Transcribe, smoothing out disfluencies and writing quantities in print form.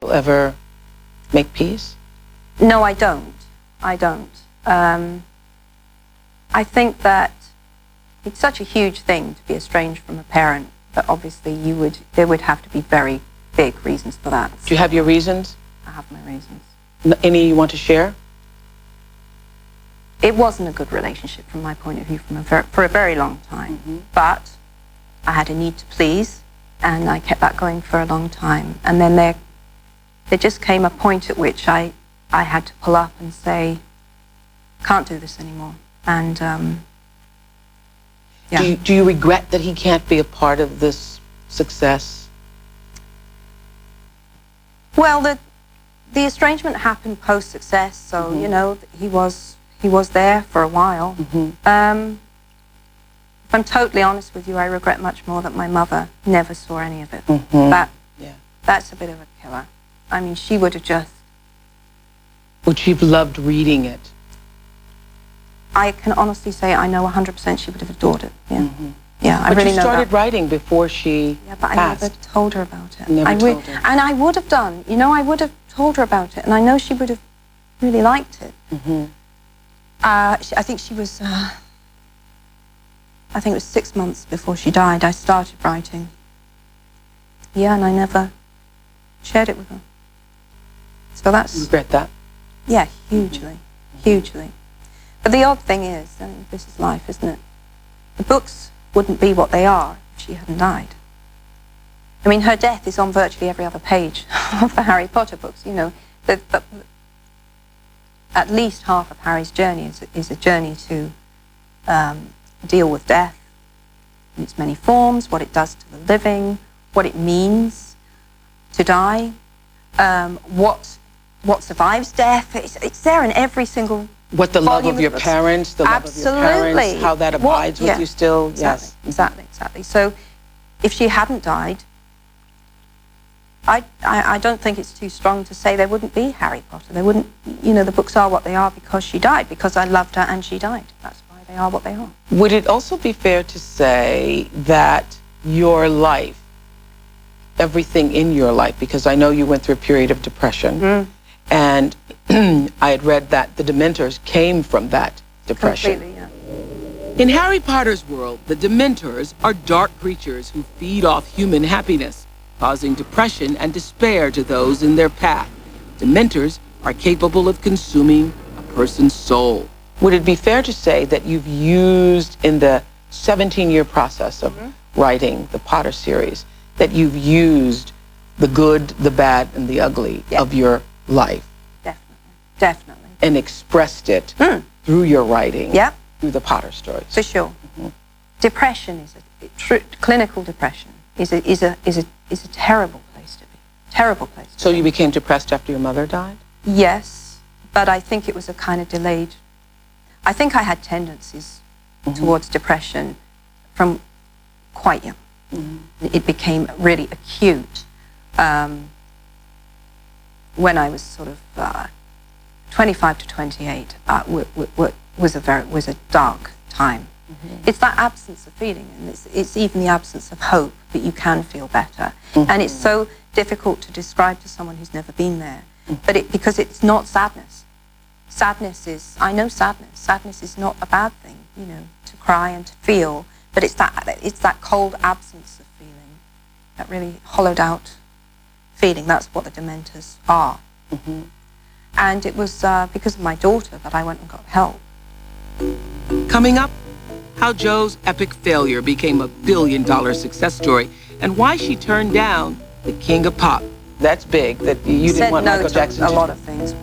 Ever make peace? No, I don't. I don't. I think that it's such a huge thing to be estranged from a parent that obviously there would have to be very big reasons for that. Do you have your reasons? I have my reasons. Any you want to share? It wasn't a good relationship from my point of view for a very long time. But I had a need to please, and I kept that going for a long time. And then there just came a point at which I had to pull up and say, can't do this anymore. And yeah. Do you regret that he can't be a part of this success? Well, the estrangement happened post-success, so you know he was there for a while. If I'm totally honest with you, I regret much more that my mother never saw any of it. That's a bit of a killer. I mean, she would have just... Would she have loved reading it? I can honestly say I know 100% she would have adored it. Yeah, yeah, I but really you know started that. writing before she but passed. I never told her about it. Never told her. And I would have done. You know, I would have told her about it, and I know she would have really liked it. I think she was... I think it was 6 months before she died, I started writing. Yeah, and I never shared it with her. So that's... You regret that? Yeah, hugely, hugely. But the odd thing is, and this is life, isn't it? The books wouldn't be what they are if she hadn't died. I mean, her death is on virtually every other page of the Harry Potter books, you know. At least half of Harry's journey is a journey to deal with death in its many forms, what it does to the living, what it means to die, what survives death. It's there in every single what the love volume of your books. parents, the love of your parents, how that abides with you still. Exactly, Yes, exactly. So if she hadn't died, I don't think it's too strong to say there wouldn't be Harry Potter. There wouldn't, you know, the books are what they are because she died, because I loved her and she died. That's why they are what they are. Would it also be fair to say that your life, everything in your life, because I know you went through a period of depression, and I had read that the Dementors came from that depression. Completely, yeah. In Harry Potter's world, the Dementors are dark creatures who feed off human happiness, causing depression and despair to those in their path. Dementors are capable of consuming a person's soul. Would it be fair to say that you've used, in the 17-year process of writing the Potter series, that you've used the good, the bad, and the ugly of your life? Definitely. And expressed it through your writing, through the Potter stories? For sure. Depression clinical depression is a terrible place to be. Terrible place to be. So you became depressed after your mother died? Yes, but I think it was a kind of delayed... I think I had tendencies towards depression from quite young. It became really acute when I was sort of 25 to 28. Was a dark time. It's that absence of feeling, and it's even the absence of hope that you can feel better. And it's so difficult to describe to someone who's never been there. But because it's not sadness. Sadness is, I know sadness. Sadness is not a bad thing, you know, to cry and to feel. But it's that cold absence of feeling, that really hollowed out feeling. That's what the Dementors are. And it was because of my daughter that I went and got help. Coming up, how Jo's epic failure became a billion-dollar success story, and why she turned down the king of pop. That's big, that you didn't want Michael Jackson to... a lot of things.